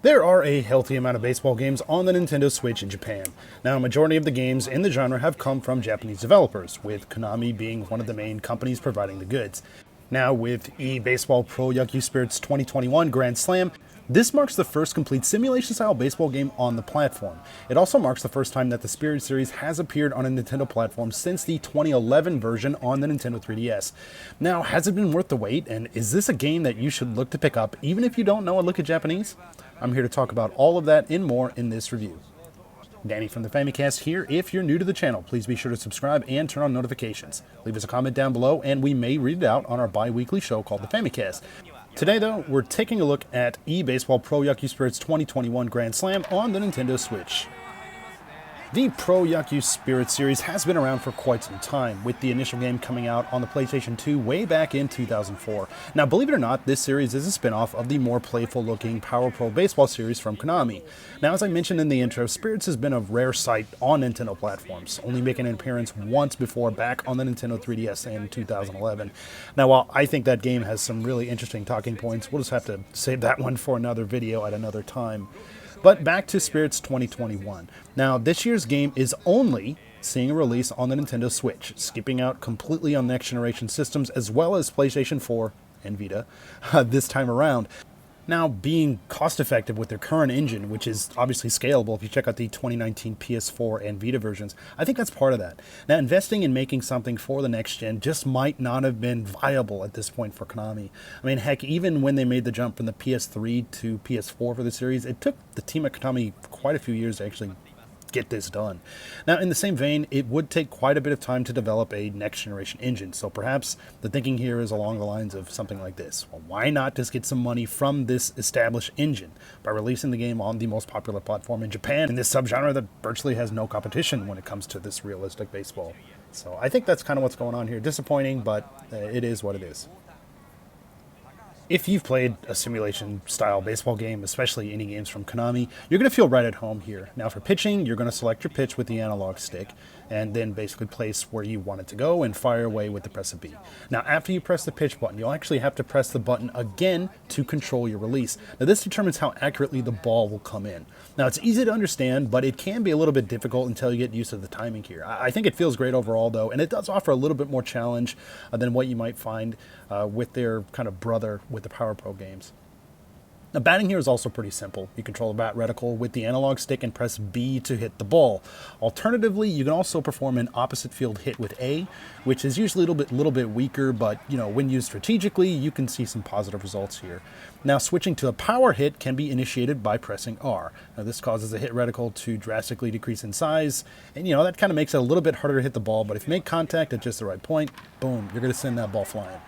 There are a healthy amount of baseball games on the Nintendo Switch in Japan. Now, a majority of the games in the genre have come from Japanese developers, with Konami being one of the main companies providing the goods. Now, with eBaseball Pro Yakyū Spirits 2021 Grand Slam, this marks the first complete simulation-style baseball game on the platform. It also marks the first time that the Spirit series has appeared on a Nintendo platform since the 2011 version on the Nintendo 3DS. Now, has it been worth the wait, and is this a game that you should look to pick up even if you don't know a lick of Japanese? I'm here to talk about all of that and more in this review. Danny from the Famicast here. If you're new to the channel, please be sure to subscribe and turn on notifications. Leave us a comment down below and we may read it out on our bi-weekly show called the Famicast. Today though, we're taking a look at eBaseball Pro Yakyū Spirits 2021 Grand Slam on the Nintendo Switch. The Pro Yakyū Spirit series has been around for quite some time, with the initial game coming out on the PlayStation 2 way back in 2004. Now, believe it or not, this series is a spin-off of the more playful-looking Power Pro Baseball series from Konami. Now, as I mentioned in the intro, Spirits has been a rare sight on Nintendo platforms, only making an appearance once before back on the Nintendo 3DS in 2011. Now, while I think that game has some really interesting talking points, we'll just have to save that one for another video at another time. But back to Spirits 2021. Now, this year's game is only seeing a release on the Nintendo Switch, skipping out completely on next-generation systems as well as PlayStation 4 and Vita this time around. Now, being cost-effective with their current engine, which is obviously scalable if you check out the 2019 PS4 and Vita versions, I think that's part of that. Now, investing in making something for the next-gen just might not have been viable at this point for Konami. I mean, heck, even when they made the jump from the PS3 to PS4 for the series, it took the team at Konami quite a few years to actually get this done. Now, in the same vein, it would take quite a bit of time to develop a next-generation engine, so perhaps the thinking here is along the lines of something like this. Well, why not just get some money from this established engine by releasing the game on the most popular platform in Japan, in this subgenre that virtually has no competition when it comes to this realistic baseball? So I think that's kind of what's going on here. Disappointing, but it is what it is. If you've played a simulation-style baseball game, especially any games from Konami, you're going to feel right at home here. Now for pitching, you're going to select your pitch with the analog stick, and then basically place where you want it to go and fire away with the press of B. Now after you press the pitch button, you'll actually have to press the button again to control your release. Now this determines how accurately the ball will come in. Now it's easy to understand, but it can be a little bit difficult until you get used to the timing here. I think it feels great overall though, and it does offer a little bit more challenge than what you might find with their kind of brother with the Power Pro games. Now batting here is also pretty simple. You control the bat reticle with the analog stick and press B to hit the ball. Alternatively, you can also perform an opposite field hit with A, which is usually a little bit weaker, but when used strategically, you can see some positive results here. Now switching to a power hit can be initiated by pressing R. Now this causes the hit reticle to drastically decrease in size, and that kind of makes it a little bit harder to hit the ball, but if you make contact at just the right point, boom, you're going to send that ball flying.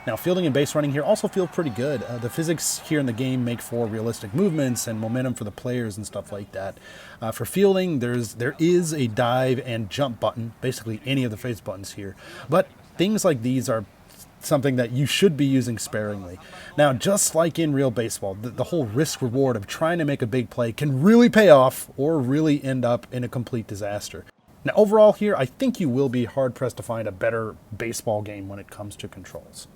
Now, fielding and base running here also feel pretty good. The physics here in the game make for realistic movements and momentum for the players and stuff like that. For fielding, there is a dive and jump button, basically any of the face buttons here. But things like these are something that you should be using sparingly. Now, just like in real baseball, the whole risk-reward of trying to make a big play can really pay off or really end up in a complete disaster. Now, overall here, I think you will be hard-pressed to find a better baseball game when it comes to controls.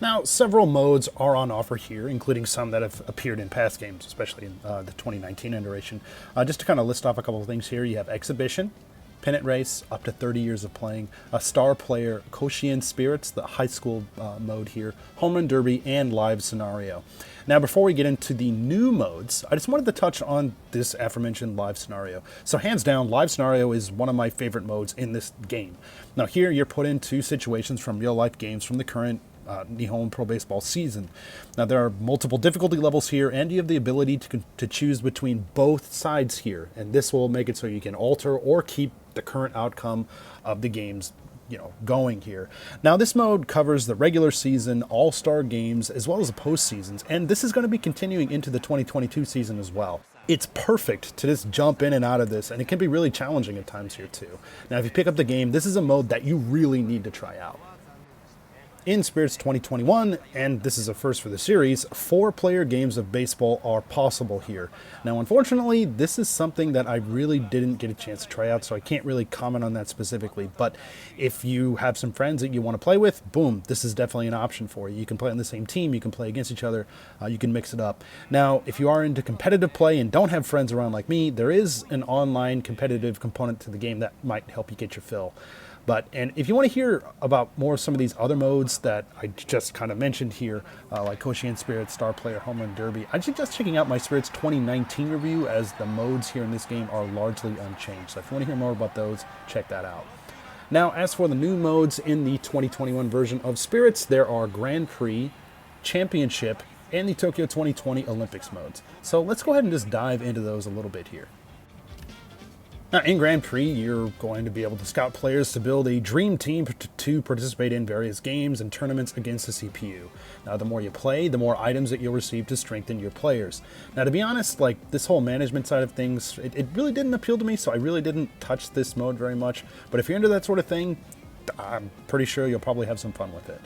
Now, several modes are on offer here, including some that have appeared in past games, especially in the 2019 iteration. Just to kind of list off a couple of things here, you have Exhibition, Pennant Race, up to 30 years of playing, a Star Player, Koshien Spirits, the high school mode here, Home Run Derby, and Live Scenario. Now, before we get into the new modes, I just wanted to touch on this aforementioned Live Scenario. So hands down, Live Scenario is one of my favorite modes in this game. Now here, you're put into situations from real-life games from the current Nihon Pro Baseball season. Now there are multiple difficulty levels here, and you have the ability to choose between both sides here, and this will make it so you can alter or keep the current outcome of the games going here. Now this mode covers the regular season, all-star games, as well as the postseasons, and this is going to be continuing into the 2022 season as well. It's perfect to just jump in and out of this, and it can be really challenging at times here too. Now if you pick up the game, this is a mode that you really need to try out. In Spirits 2021, and this is a first for the series, 4-player games of baseball are possible here. Now, unfortunately, this is something that I really didn't get a chance to try out, so I can't really comment on that specifically. But if you have some friends that you want to play with, boom, this is definitely an option for you. You can play on the same team, you can play against each other, you can mix it up. Now, if you are into competitive play and don't have friends around like me, there is an online competitive component to the game that might help you get your fill. And if you want to hear about more of some of these other modes that I just kind of mentioned here, like Koshien Spirits, Star Player, Home Run Derby, I suggest checking out my Spirits 2019 review, as the modes here in this game are largely unchanged. So if you want to hear more about those, check that out. Now, as for the new modes in the 2021 version of Spirits, there are Grand Prix, Championship, and the Tokyo 2020 Olympics modes. So let's go ahead and just dive into those a little bit here. Now, in Grand Prix, you're going to be able to scout players to build a dream team to participate in various games and tournaments against the CPU. Now, the more you play, the more items that you'll receive to strengthen your players. Now, to be honest, like, this whole management side of things, it really didn't appeal to me, so I really didn't touch this mode very much. But if you're into that sort of thing, I'm pretty sure you'll probably have some fun with it.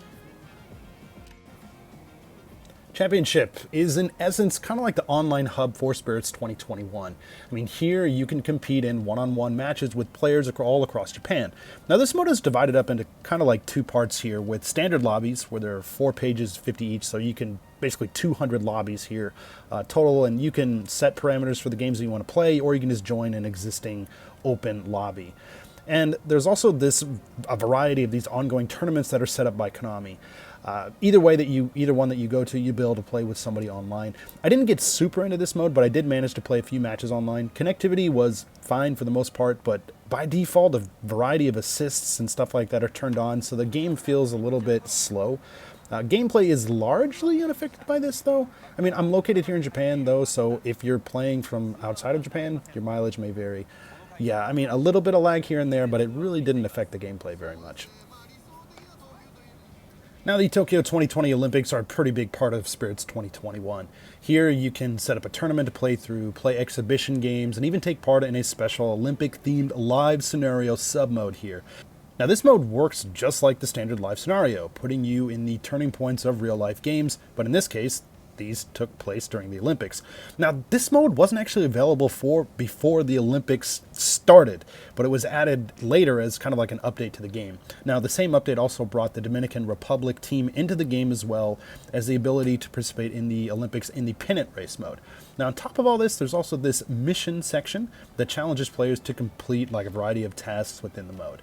Championship is in essence kind of like the online hub for Spirits 2021. I mean, here you can compete in one-on-one matches with players all across Japan. Now, this mode is divided up into kind of like 2 parts here, with standard lobbies where there are 4 pages, 50 each, so you can basically 200 lobbies here total, and you can set parameters for the games that you want to play, or you can just join an existing open lobby. And there's also a variety of these ongoing tournaments that are set up by Konami. Either one that you go to, you'll be able to play with somebody online. I didn't get super into this mode, but I did manage to play a few matches online. Connectivity was fine for the most part, but by default, a variety of assists and stuff like that are turned on, so the game feels a little bit slow. Gameplay is largely unaffected by this, though. I mean, I'm located here in Japan, though, so if you're playing from outside of Japan, your mileage may vary. Yeah, I mean, a little bit of lag here and there, but it really didn't affect the gameplay very much. Now, the Tokyo 2020 Olympics are a pretty big part of Spirits 2021. Here, you can set up a tournament to play through, play exhibition games, and even take part in a special Olympic-themed live scenario sub-mode here. Now, this mode works just like the standard live scenario, putting you in the turning points of real-life games, but in this case, these took place during the Olympics. Now, this mode wasn't actually available before the Olympics started, but it was added later as kind of like an update to the game. Now, the same update also brought the Dominican Republic team into the game, as well as the ability to participate in the Olympics in the pennant race mode. Now, on top of all this, there's also this mission section that challenges players to complete like a variety of tasks within the mode.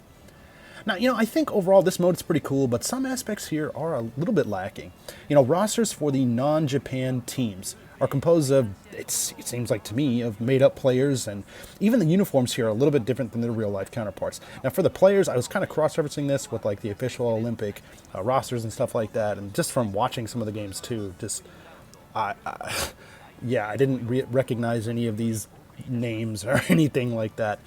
Now, I think overall this mode is pretty cool, but some aspects here are a little bit lacking. Rosters for the non-Japan teams are composed of, it seems like to me, of made-up players, and even the uniforms here are a little bit different than their real-life counterparts. Now, for the players, I was kind of cross-referencing this with like the official Olympic rosters and stuff like that, and just from watching some of the games too, yeah, I didn't recognize any of these names or anything like that.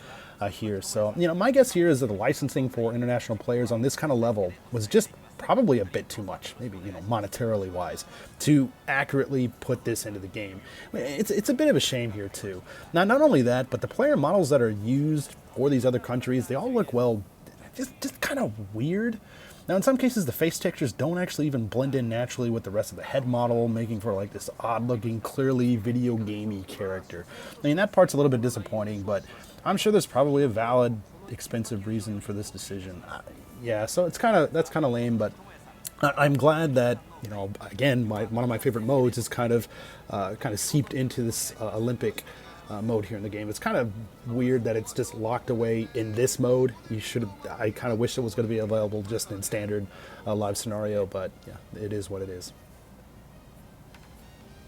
Here. So, my guess here is that the licensing for international players on this kind of level was just probably a bit too much, maybe, monetarily wise, to accurately put this into the game. It's a bit of a shame here, too. Now, not only that, but the player models that are used for these other countries, they all look, well, just kind of weird. Now, in some cases, the face textures don't actually even blend in naturally with the rest of the head model, making for like this odd-looking, clearly video gamey character. I mean, that part's a little bit disappointing, but I'm sure there's probably a valid, expensive reason for this decision. Yeah, so that's kind of lame, but I'm glad that again, one of my favorite modes is kind of seeped into this Olympic mode here in the game. It's kind of weird that it's just locked away in this mode. I kind of wish it was going to be available just in standard live scenario, but yeah, it is what it is.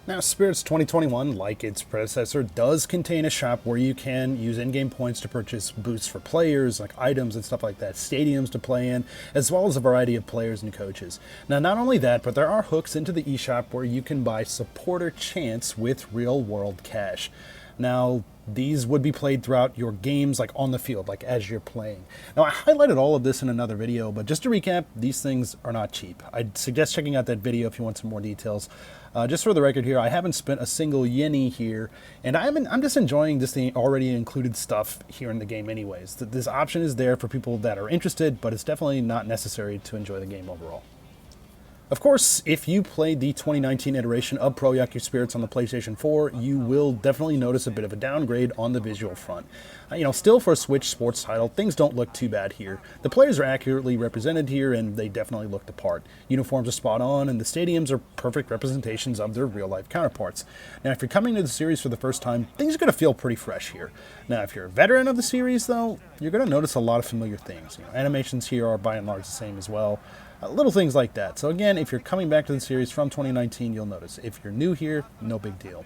Now, Spirits 2021, like its predecessor, does contain a shop where you can use in-game points to purchase boosts for players, like items and stuff like that, stadiums to play in, as well as a variety of players and coaches. Now, not only that, but there are hooks into the eShop where you can buy supporter chants with real-world cash. Now, these would be played throughout your games, like on the field, like as you're playing. Now, I highlighted all of this in another video, but just to recap, these things are not cheap. I'd suggest checking out that video if you want some more details. Just for the record here, I haven't spent a single yenny here, and I'm just enjoying just the already included stuff here in the game anyways. This option is there for people that are interested, but it's definitely not necessary to enjoy the game overall. Of course, if you played the 2019 iteration of Pro Yakyū Spirits on the PlayStation 4, you will definitely notice a bit of a downgrade on the visual front. Still for a Switch sports title, things don't look too bad here. The players are accurately represented here, and they definitely look the part. Uniforms are spot on, and the stadiums are perfect representations of their real-life counterparts. Now, if you're coming to the series for the first time, things are going to feel pretty fresh here. Now, if you're a veteran of the series, though, you're going to notice a lot of familiar things. Animations here are by and large the same as well. Little things like that. So again, if you're coming back to the series from 2019, you'll notice. If you're new here, no big deal.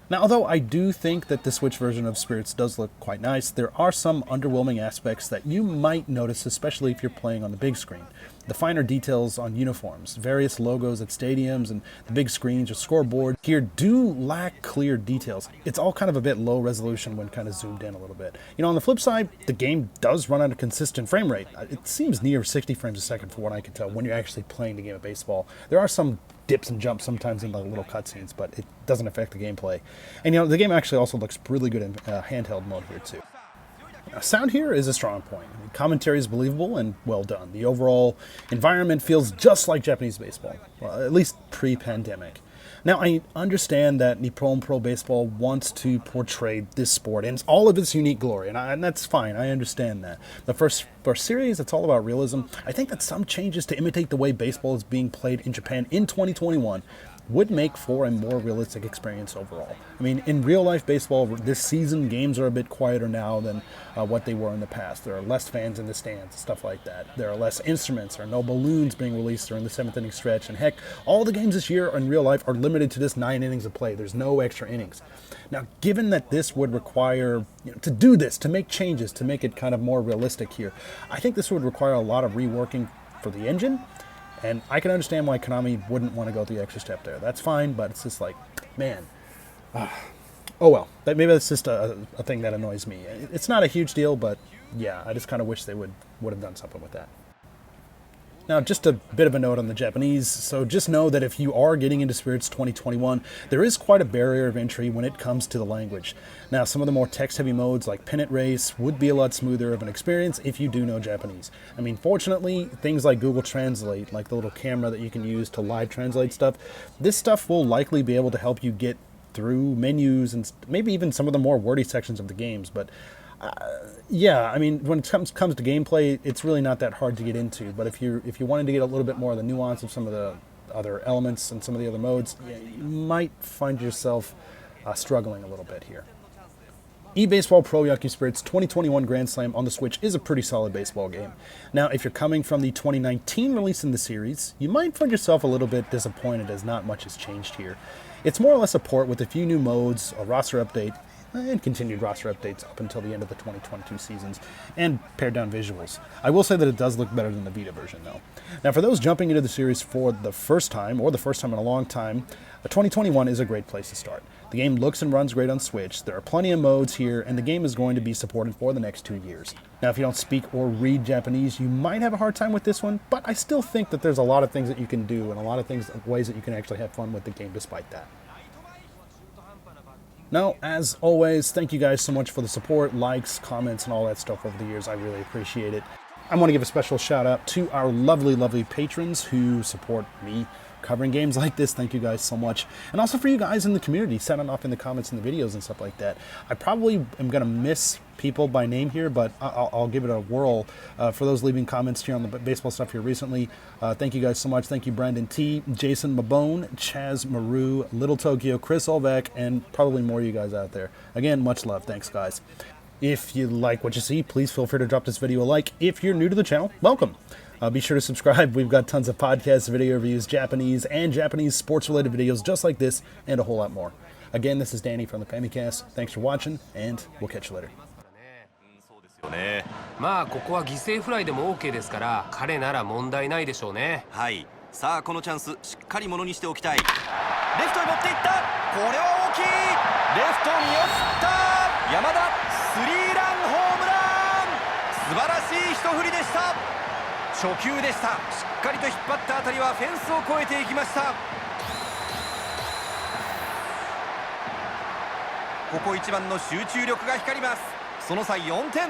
Now, although I do think that the Switch version of Spirits does look quite nice, there are some underwhelming aspects that you might notice, especially if you're playing on the big screen. The finer details on uniforms, various logos at stadiums, and the big screens or scoreboard here do lack clear details. It's all kind of a bit low resolution when kind of zoomed in a little bit. On the flip side, the game does run at a consistent frame rate. It seems near 60 frames a second for what I can tell when you're actually playing the game of baseball. There are some dips and jumps sometimes in the little cutscenes, but it doesn't affect the gameplay. And the game actually also looks really good in handheld mode here too. Now, sound here is a strong point. Commentary is believable and well done. The overall environment feels just like Japanese baseball, well, at least pre-pandemic. Now, I understand that Nippon Pro Baseball wants to portray this sport in all of its unique glory, and that's fine. I understand that. But for a series that's all about realism, I think that some changes to imitate the way baseball is being played in Japan in 2021 would make for a more realistic experience overall. In real-life baseball this season, games are a bit quieter now than what they were in the past. There are less fans in the stands, stuff like that. There are less instruments. There are no balloons being released during the 7th inning stretch. And heck, all the games this year in real life are limited to just 9 innings of play. There's no extra innings. Now, given that this would require, to do this, to make changes, to make it kind of more realistic here, I think this would require a lot of reworking for the engine. And I can understand why Konami wouldn't want to go the extra step there. That's fine, but it's just like, man. Oh well. Maybe that's just a thing that annoys me. It's not a huge deal, but yeah, I just kind of wish they would have done something with that. Now, just a bit of a note on the Japanese. So just know that if you are getting into Spirits 2021, there is quite a barrier of entry when it comes to the language. Now, some of the more text-heavy modes like Pennant Race would be a lot smoother of an experience if you do know Japanese. Fortunately, things like Google Translate, like the little camera that you can use to live translate stuff, this stuff will likely be able to help you get through menus and maybe even some of the more wordy sections of the games. But yeah, when it comes to gameplay, it's really not that hard to get into. But if you wanted to get a little bit more of the nuance of some of the other elements and some of the other modes, you might find yourself struggling a little bit here. eBaseball Pro Yakyū Spirits 2021 Grand Slam on the Switch is a pretty solid baseball game. Now, if you're coming from the 2019 release in the series, you might find yourself a little bit disappointed as not much has changed here. It's more or less a port with a few new modes, a roster update, and continued roster updates up until the end of the 2022 seasons, and pared down visuals. I will say that it does look better than the Vita version, though. Now, for those jumping into the series for the first time, or the first time in a long time, 2021 is a great place to start. The game looks and runs great on Switch, there are plenty of modes here, and the game is going to be supported for the next 2 years. Now, if you don't speak or read Japanese, you might have a hard time with this one, but I still think that there's a lot of things that you can do, and a lot of ways that you can actually have fun with the game despite that. Now, as always, thank you guys so much for the support, likes, comments, and all that stuff over the years. I really appreciate it. I want to give a special shout out to our lovely, lovely patrons who support me covering games like this. Thank you guys so much. And also for you guys in the community, sounding off in the comments and the videos and stuff like that. I probably am going to miss people by name here, but I'll give it a whirl. For those leaving comments here on the baseball stuff here recently, thank you guys so much. Thank you, Brandon T, Jason Mabone, Chaz Maru, Little Tokyo, Chris Olvek, and probably more of you guys out there. Again, much love. Thanks, guys. If you like what you see, please feel free to drop this video a like. If you're new to the channel, welcome. Be sure to subscribe. We've got tons of podcasts, video reviews, Japanese and Japanese sports-related videos just like this, and a whole lot more. Again, this is Danny from the Famicast. Thanks for watching, and we'll catch you later. まあここは犠牲フライでも OK ですから彼なら問題ないでしょうね。はい。さあこのチャンスしっかりものにしておきたい。レフトに持っていった。これは大きい。レフトに寄った山田スリーランホームラン。素晴らしい一振りでした。初球でした。しっかりと引っ張ったあたりはフェンスを越えていきました。ここ一番の集中力が光ります。その際4点。